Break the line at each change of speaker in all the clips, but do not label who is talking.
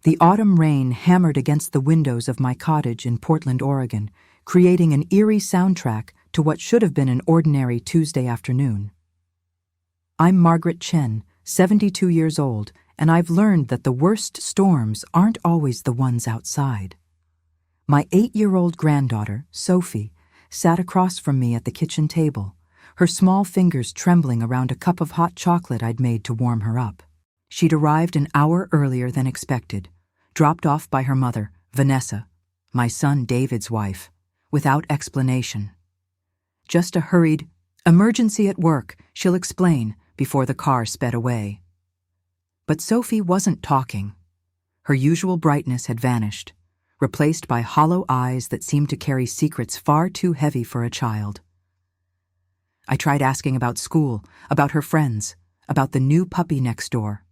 The autumn rain hammered against the windows of my cottage in Portland, Oregon, creating an eerie soundtrack to what should have been an ordinary Tuesday afternoon. I'm Margaret Chen, 72 years old, and I've learned that the worst storms aren't always the ones outside. My 8-year-old granddaughter, Sophie, sat across from me at the kitchen table, her small fingers trembling around a cup of hot chocolate I'd made to warm her up. She'd arrived an hour earlier than expected, dropped off by her mother, Vanessa, my son David's wife, without explanation. Just a hurried, "Emergency at work, she'll explain," before the car sped away. But Sophie wasn't talking. Her usual brightness had vanished, replaced by hollow eyes that seemed to carry secrets far too heavy for a child. I tried asking about school, about her friends, about the new puppy next door.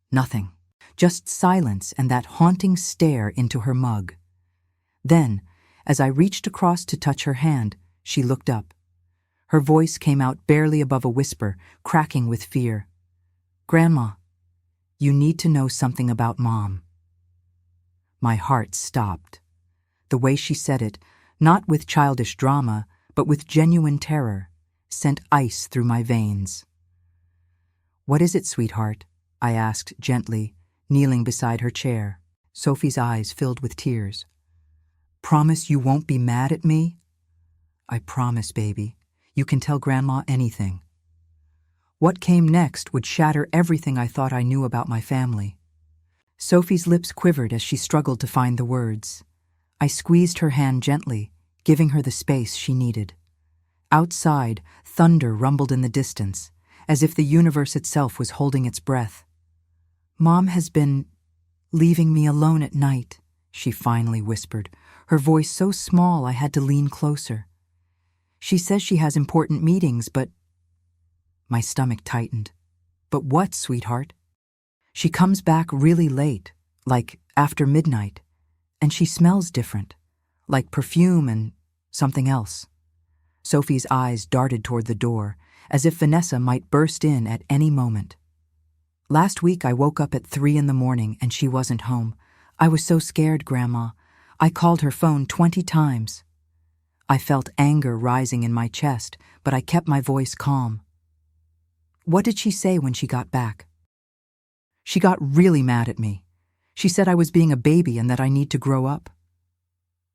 Nothing. Just silence and that haunting stare into her mug. Then, as I reached across to touch her hand, she looked up. Her voice came out barely above a whisper, cracking with fear. "Grandma, you need to know something about Mom." My heart stopped. The way she said it, not with childish drama, but with genuine terror, sent ice through my veins. "What is it, sweetheart?" I asked gently, kneeling beside her chair. Sophie's eyes filled with tears. "Promise you won't be mad at me?" "I promise, baby. You can tell Grandma anything." What came next would shatter everything I thought I knew about my family. Sophie's lips quivered as she struggled to find the words. I squeezed her hand gently, giving her the space she needed. Outside, thunder rumbled in the distance, as if the universe itself was holding its breath. "Mom has been leaving me alone at night," she finally whispered, her voice so small I had to lean closer. "She says she has important meetings, but—" My stomach tightened. "But what, sweetheart?" "She comes back really late, like after midnight, and she smells different, like perfume and something else." Sophie's eyes darted toward the door, as if Vanessa might burst in at any moment. "Last week I woke up at 3 a.m. and she wasn't home. I was so scared, Grandma. I called her phone 20 times. I felt anger rising in my chest, but I kept my voice calm. "What did she say when she got back?" "She got really mad at me. She said I was being a baby and that I need to grow up."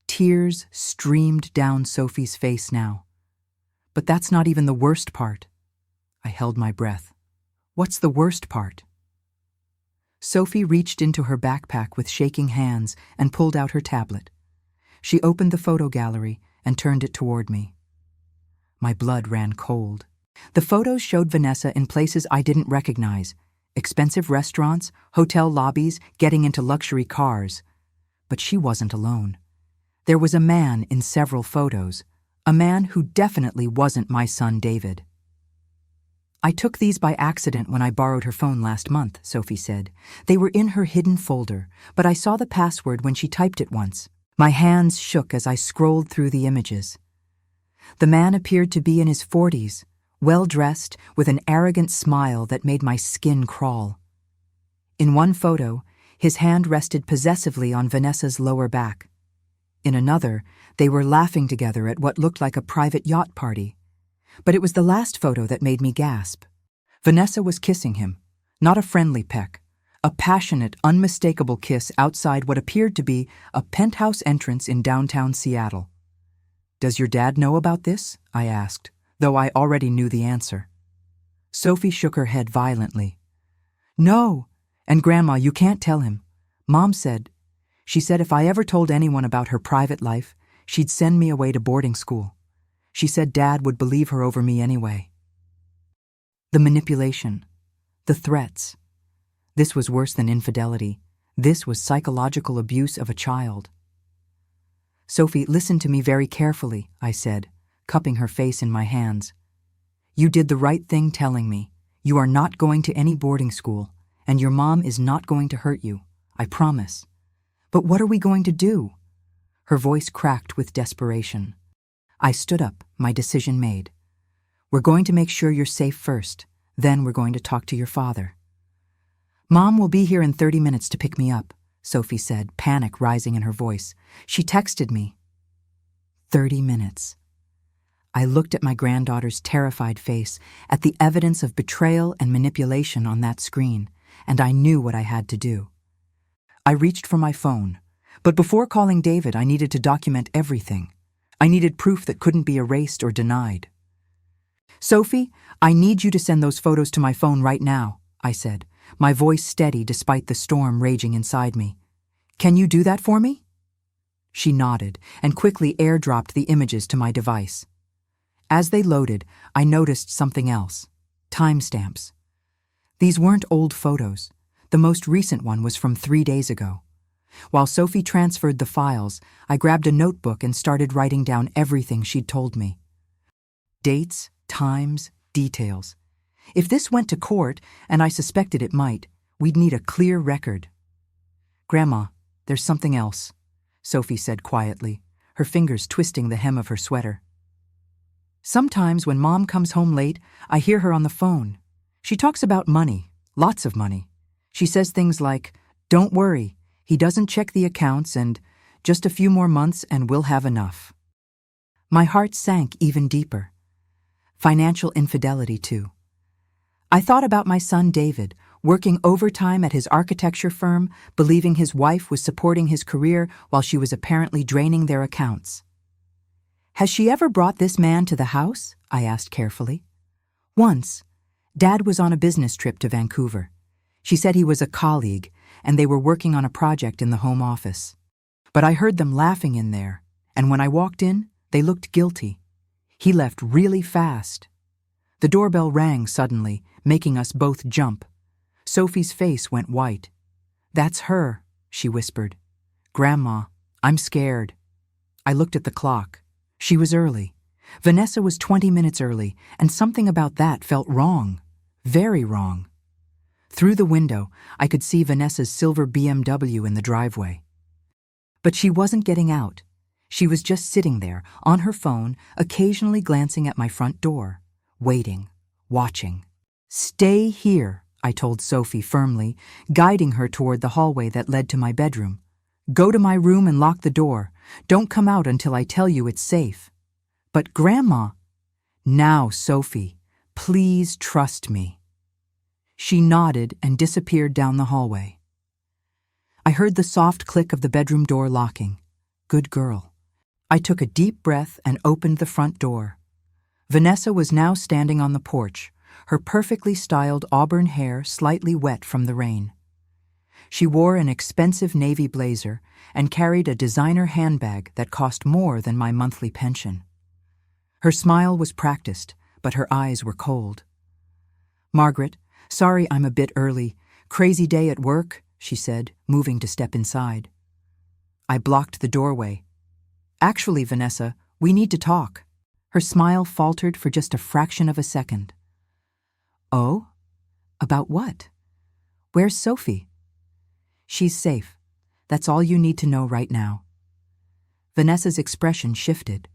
Tears streamed down Sophie's face now. "But that's not even the worst part." I held my breath. "What's the worst part?" Sophie reached into her backpack with shaking hands and pulled out her tablet. She opened the photo gallery and turned it toward me. My blood ran cold. The photos showed Vanessa in places I didn't recognize: expensive restaurants, hotel lobbies, getting into luxury cars. But she wasn't alone. There was a man in several photos, a man who definitely wasn't my son David. "I took these by accident when I borrowed her phone last month," Sophie said. "They were in her hidden folder, but I saw the password when she typed it once." My hands shook as I scrolled through the images. The man appeared to be in his 40s, well-dressed, with an arrogant smile that made my skin crawl. In one photo, his hand rested possessively on Vanessa's lower back. In another, they were laughing together at what looked like a private yacht party. But it was the last photo that made me gasp. Vanessa was kissing him, not a friendly peck, a passionate, unmistakable kiss outside what appeared to be a penthouse entrance in downtown Seattle. "Does your dad know about this?" I asked, though I already knew the answer. Sophie shook her head violently. "No, and Grandma, you can't tell him. Mom said, she said if I ever told anyone about her private life, she'd send me away to boarding school. She said Dad would believe her over me anyway." The manipulation, the threats. This was worse than infidelity. This was psychological abuse of a child. "Sophie, listen to me very carefully," I said, cupping her face in my hands. "You did the right thing telling me. You are not going to any boarding school, and your mom is not going to hurt you. I promise. But what are we going to do?" Her voice cracked with desperation. I stood up, my decision made. "We're going to make sure you're safe first. Then we're going to talk to your father. Mom will be here in 30 minutes to pick me up. Sophie said, panic rising in her voice. She texted me. 30 minutes. I looked at my granddaughter's terrified face, at the evidence of betrayal and manipulation on that screen, and I knew what I had to do. I reached for my phone, but before calling David, I needed to document everything. I needed proof that couldn't be erased or denied. Sophie, I need you to send those photos to my phone right now, I said, my voice steady despite the storm raging inside me. Can you do that for me? She nodded and quickly airdropped the images to my device. As they loaded, I noticed something else. Timestamps. These weren't old photos. The most recent one was from 3 days ago. While Sophie transferred the files, I grabbed a notebook and started writing down everything she'd told me. Dates, times, details. If this went to court, and I suspected it might, we'd need a clear record. Grandma, there's something else, Sophie said quietly, her fingers twisting the hem of her sweater. Sometimes when Mom comes home late, I hear her on the phone. She talks about money, lots of money. She says things like, "Don't worry, he doesn't check the accounts and just a few more months and we'll have enough." My heart sank even deeper. Financial infidelity, too. I thought about my son David, working overtime at his architecture firm, believing his wife was supporting his career while she was apparently draining their accounts. Has she ever brought this man to the house? I asked carefully. Once. Dad was on a business trip to Vancouver. She said he was a colleague, and they were working on a project in the home office. But I heard them laughing in there, and when I walked in, they looked guilty. He left really fast. The doorbell rang suddenly, making us both jump. Sophie's face went white. "That's her," she whispered. "Grandma, I'm scared." I looked at the clock. She was early. Vanessa was 20 minutes early, and something about that felt wrong. Very wrong. Through the window, I could see Vanessa's silver BMW in the driveway. But she wasn't getting out. She was just sitting there, on her phone, occasionally glancing at my front door, waiting, watching. "Stay here," I told Sophie firmly, guiding her toward the hallway that led to my bedroom. "Go to my room and lock the door. Don't come out until I tell you it's safe." "But Grandma—" "Now, Sophie, please trust me." She nodded and disappeared down the hallway. I heard the soft click of the bedroom door locking. Good girl. I took a deep breath and opened the front door. Vanessa was now standing on the porch, her perfectly styled auburn hair slightly wet from the rain. She wore an expensive navy blazer and carried a designer handbag that cost more than my monthly pension. Her smile was practiced, but her eyes were cold. "Margaret, sorry I'm a bit early. Crazy day at work," she said, moving to step inside. I blocked the doorway. "Actually, Vanessa, we need to talk." Her smile faltered for just a fraction of a second. "Oh? About what? Where's Sophie?" "She's safe. That's all you need to know right now." Vanessa's expression shifted.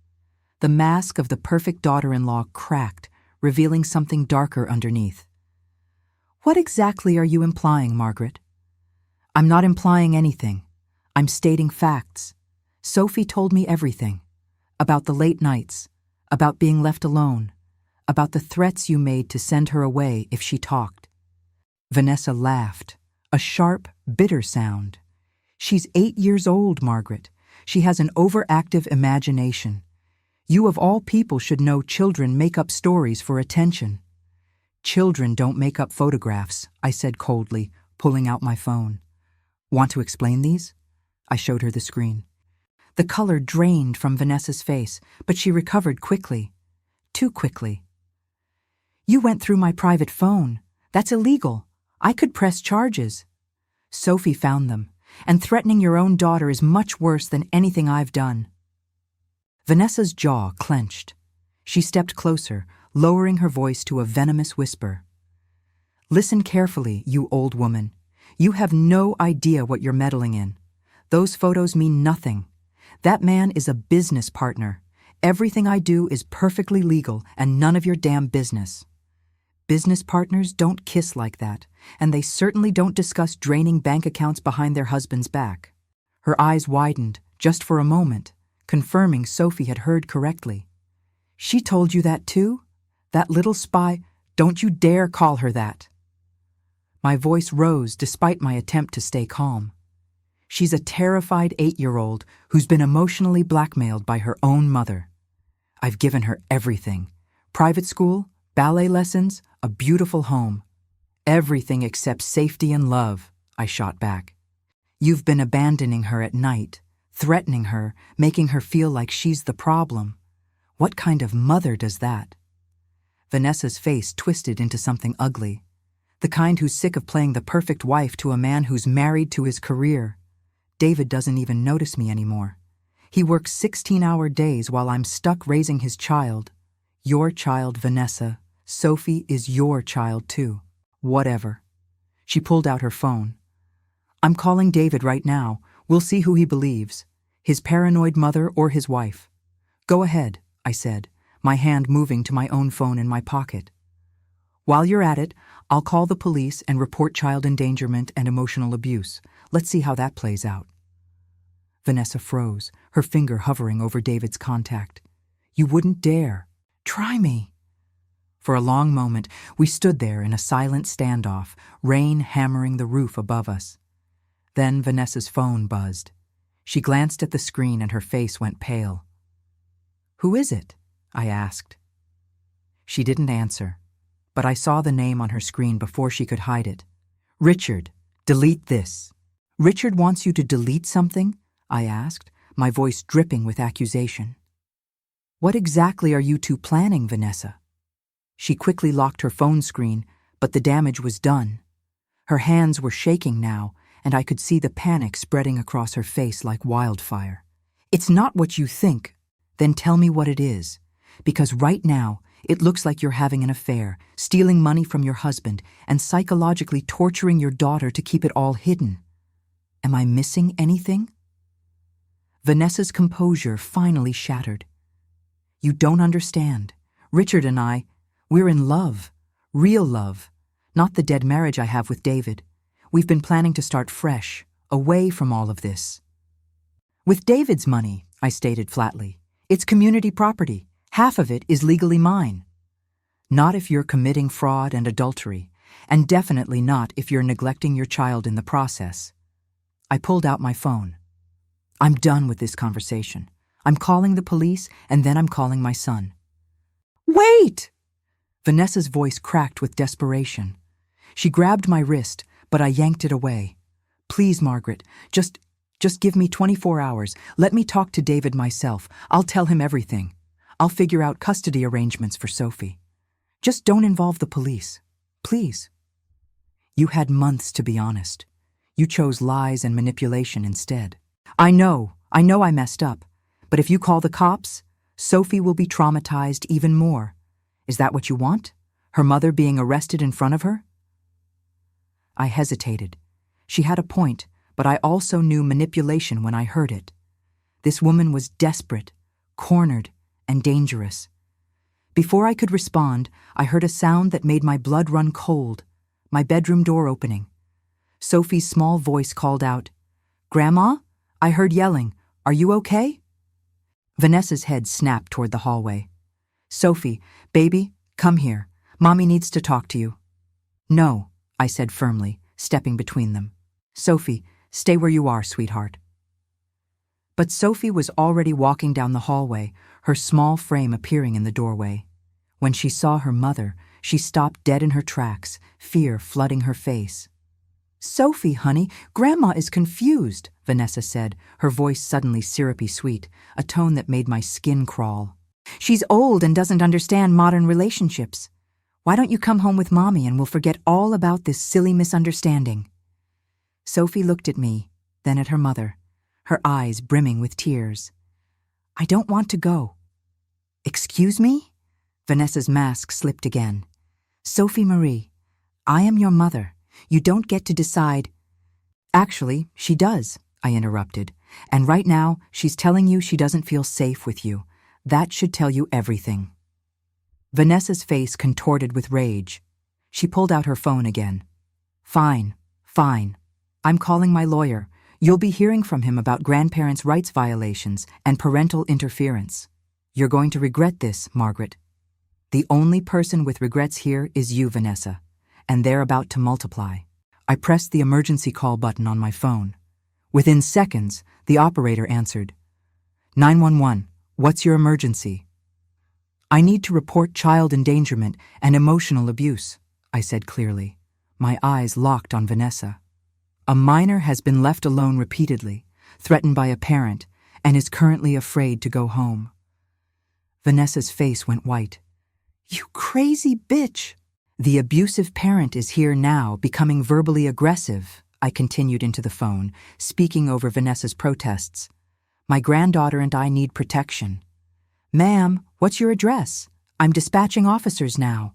The mask of the perfect daughter-in-law cracked, revealing something darker underneath. "What exactly are you implying, Margaret?" "I'm not implying anything. I'm stating facts. Sophie told me everything. About the late nights, about being left alone, about the threats you made to send her away if she talked." Vanessa laughed, a sharp, bitter sound. "She's 8 years old, Margaret. She has an overactive imagination. You of all people should know children make up stories for attention." "Children don't make up photographs," I said coldly, pulling out my phone. "Want to explain these?" I showed her the screen. The color drained from Vanessa's face, but she recovered quickly. Too quickly. "You went through my private phone. That's illegal. I could press charges." "Sophie found them, and threatening your own daughter is much worse than anything I've done." Vanessa's jaw clenched. She stepped closer, lowering her voice to a venomous whisper. "Listen carefully, you old woman. You have no idea what you're meddling in. Those photos mean nothing. That man is a business partner. Everything I do is perfectly legal and none of your damn business." Business partners don't kiss like that, and they certainly don't discuss draining bank accounts behind their husband's back. Her eyes widened, just for a moment, confirming Sophie had heard correctly. She told you that too? That little spy? Don't you dare call her that. My voice rose despite my attempt to stay calm. She's a terrified 8-year-old who's been emotionally blackmailed by her own mother. I've given her everything. Private school, ballet lessons, a beautiful home. Everything except safety and love, I shot back. You've been abandoning her at night, threatening her, making her feel like she's the problem. What kind of mother does that? Vanessa's face twisted into something ugly. The kind who's sick of playing the perfect wife to a man who's married to his career. David doesn't even notice me anymore. He works 16-hour days while I'm stuck raising his child. Your child, Vanessa. Sophie is your child too. Whatever. She pulled out her phone. I'm calling David right now. We'll see who he believes. His paranoid mother or his wife. Go ahead, I said, my hand moving to my own phone in my pocket. While you're at it, I'll call the police and report child endangerment and emotional abuse. Let's see how that plays out. Vanessa froze, her finger hovering over David's contact. You wouldn't dare. Try me. For a long moment, we stood there in a silent standoff, rain hammering the roof above us. Then Vanessa's phone buzzed. She glanced at the screen and her face went pale. Who is it? I asked. She didn't answer, but I saw the name on her screen before she could hide it. Richard, delete this. Richard wants you to delete something? I asked, my voice dripping with accusation. What exactly are you two planning, Vanessa? She quickly locked her phone screen, but the damage was done. Her hands were shaking now, and I could see the panic spreading across her face like wildfire. It's not what you think. Then tell me what it is. Because right now, it looks like you're having an affair, stealing money from your husband, and psychologically torturing your daughter to keep it all hidden. Am I missing anything? Vanessa's composure finally shattered. You don't understand. Richard and we're in love. Real love. Not the dead marriage I have with David. We've been planning to start fresh, away from all of this. With David's money, I stated flatly. It's community property. Half of it is legally mine. Not if you're committing fraud and adultery, and definitely not if you're neglecting your child in the process. I pulled out my phone. I'm done with this conversation. I'm calling the police, and then I'm calling my son. Wait! Vanessa's voice cracked with desperation. She grabbed my wrist, but I yanked it away. Please, Margaret, just give me 24 hours. Let me talk to David myself. I'll tell him everything. I'll figure out custody arrangements for Sophie. Just don't involve the police. Please. You had months to be honest. You chose lies and manipulation instead. I know I messed up. But if you call the cops, Sophie will be traumatized even more. Is that what you want? Her mother being arrested in front of her? I hesitated. She had a point, but I also knew manipulation when I heard it. This woman was desperate, cornered, and dangerous. Before I could respond, I heard a sound that made my blood run cold, my bedroom door opening. Sophie's small voice called out, "Grandma? I heard yelling. Are you okay?" Vanessa's head snapped toward the hallway. "Sophie, baby, come here. Mommy needs to talk to you." "No," I said firmly, stepping between them. "Sophie, stay where you are, sweetheart." But Sophie was already walking down the hallway, her small frame appearing in the doorway. When she saw her mother, she stopped dead in her tracks, fear flooding her face. "Sophie, honey, Grandma is confused," Vanessa said, her voice suddenly syrupy sweet, a tone that made my skin crawl. "She's old and doesn't understand modern relationships. Why don't you come home with Mommy and we'll forget all about this silly misunderstanding?" Sophie looked at me, then at her mother, her eyes brimming with tears. "I don't want to go." "Excuse me?" Vanessa's mask slipped again. "Sophie Marie, I am your mother. You don't get to decide." "Actually, she does," I interrupted. "And right now, she's telling you she doesn't feel safe with you. That should tell you everything." Vanessa's face contorted with rage. She pulled out her phone again. Fine. I'm calling my lawyer. You'll be hearing from him about grandparents' rights violations and parental interference. You're going to regret this, Margaret. The only person with regrets here is you, Vanessa, and they're about to multiply. I pressed the emergency call button on my phone. Within seconds, the operator answered. 911, what's your emergency? I need to report child endangerment and emotional abuse, I said clearly. My eyes locked on Vanessa. A minor has been left alone repeatedly, threatened by a parent, and is currently afraid to go home. Vanessa's face went white. You crazy bitch! The abusive parent is here now, becoming verbally aggressive, I continued into the phone, speaking over Vanessa's protests. My granddaughter and I need protection. Ma'am, what's your address? I'm dispatching officers now.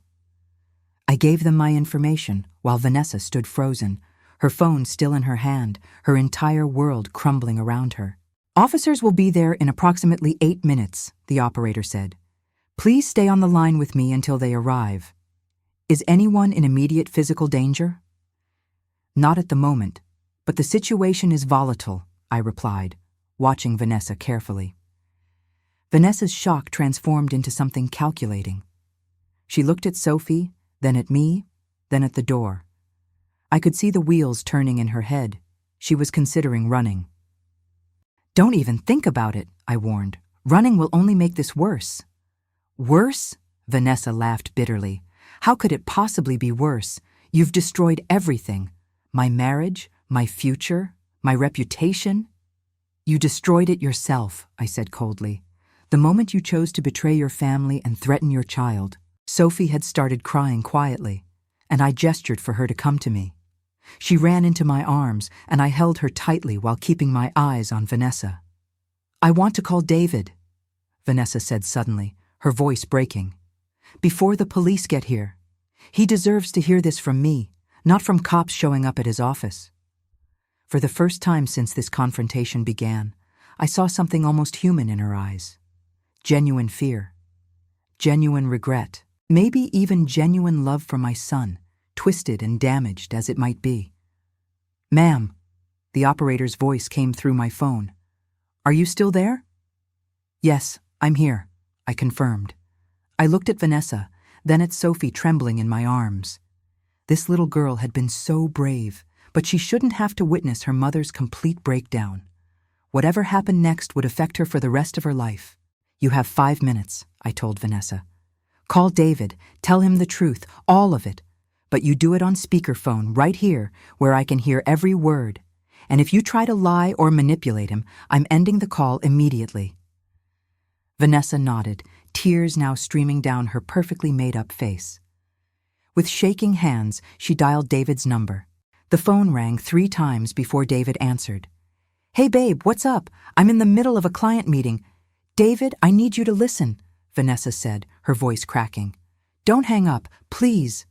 I gave them my information while Vanessa stood frozen, her phone still in her hand, her entire world crumbling around her. Officers will be there in approximately 8 minutes, the operator said. Please stay on the line with me until they arrive. Is anyone in immediate physical danger? Not at the moment, but the situation is volatile, I replied, watching Vanessa carefully. Vanessa's shock transformed into something calculating. She looked at Sophie, then at me, then at the door. I could see the wheels turning in her head. She was considering running. Don't even think about it, I warned. Running will only make this worse. Worse? Vanessa laughed bitterly. How could it possibly be worse? You've destroyed everything. My marriage, my future, my reputation. You destroyed it yourself, I said coldly. The moment you chose to betray your family and threaten your child. Sophie had started crying quietly, and I gestured for her to come to me. She ran into my arms, and I held her tightly while keeping my eyes on Vanessa. I want to call David, Vanessa said suddenly, her voice breaking. Before the police get here. He deserves to hear this from me, not from cops showing up at his office. For the first time since this confrontation began, I saw something almost human in her eyes. Genuine fear. Genuine regret. Maybe even genuine love for my son, twisted and damaged as it might be. Ma'am, the operator's voice came through my phone. Are you still there? Yes, I'm here, I confirmed. I looked at Vanessa, then at Sophie trembling in my arms. This little girl had been so brave, but she shouldn't have to witness her mother's complete breakdown. Whatever happened next would affect her for the rest of her life. You have 5 minutes, I told Vanessa. Call David, tell him the truth, all of it. But you do it on speakerphone right here, where I can hear every word. And if you try to lie or manipulate him, I'm ending the call immediately. Vanessa nodded, tears now streaming down her perfectly made-up face. With shaking hands, she dialed David's number. The phone rang 3 times before David answered. Hey babe, what's up? I'm in the middle of a client meeting. David, I need you to listen, Vanessa said, her voice cracking. Don't hang up, please.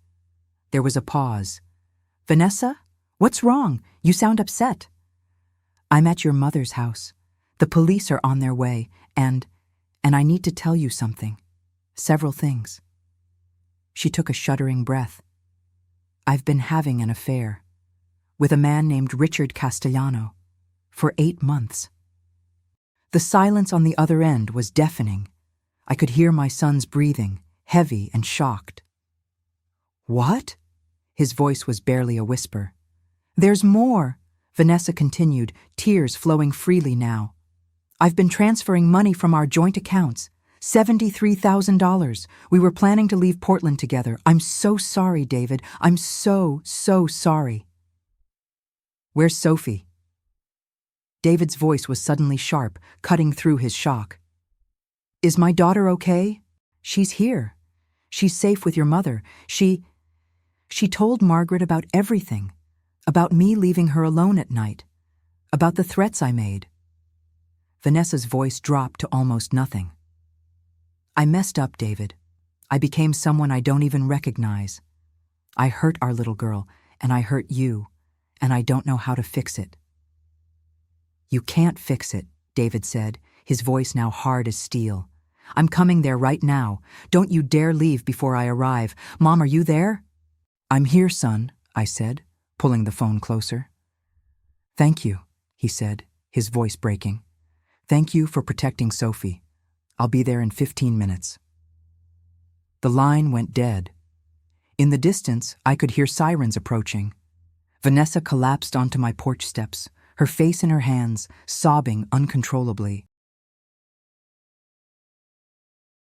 There was a pause. Vanessa? What's wrong? You sound upset. I'm at your mother's house. The police are on their way, and I need to tell you something. Several things. She took a shuddering breath. I've been having an affair with a man named Richard Castellano for 8 months. The silence on the other end was deafening. I could hear my son's breathing, heavy and shocked. What? His voice was barely a whisper. There's more, Vanessa continued, tears flowing freely now. I've been transferring money from our joint accounts, $73,000. We were planning to leave Portland together. I'm so sorry, David. I'm so sorry. Where's Sophie? David's voice was suddenly sharp, cutting through his shock. Is my daughter okay? She's here. She's safe with your mother. She told Margaret about everything, about me leaving her alone at night, about the threats I made. Vanessa's voice dropped to almost nothing. I messed up, David. I became someone I don't even recognize. I hurt our little girl, and I hurt you, and I don't know how to fix it. You can't fix it, David said, his voice now hard as steel. I'm coming there right now. Don't you dare leave before I arrive. Mom, are you there? I'm here, son, I said, pulling the phone closer. Thank you, he said, his voice breaking. Thank you for protecting Sophie. I'll be there in 15 minutes. The line went dead. In the distance, I could hear sirens approaching. Vanessa collapsed onto my porch steps, her face in her hands, sobbing uncontrollably.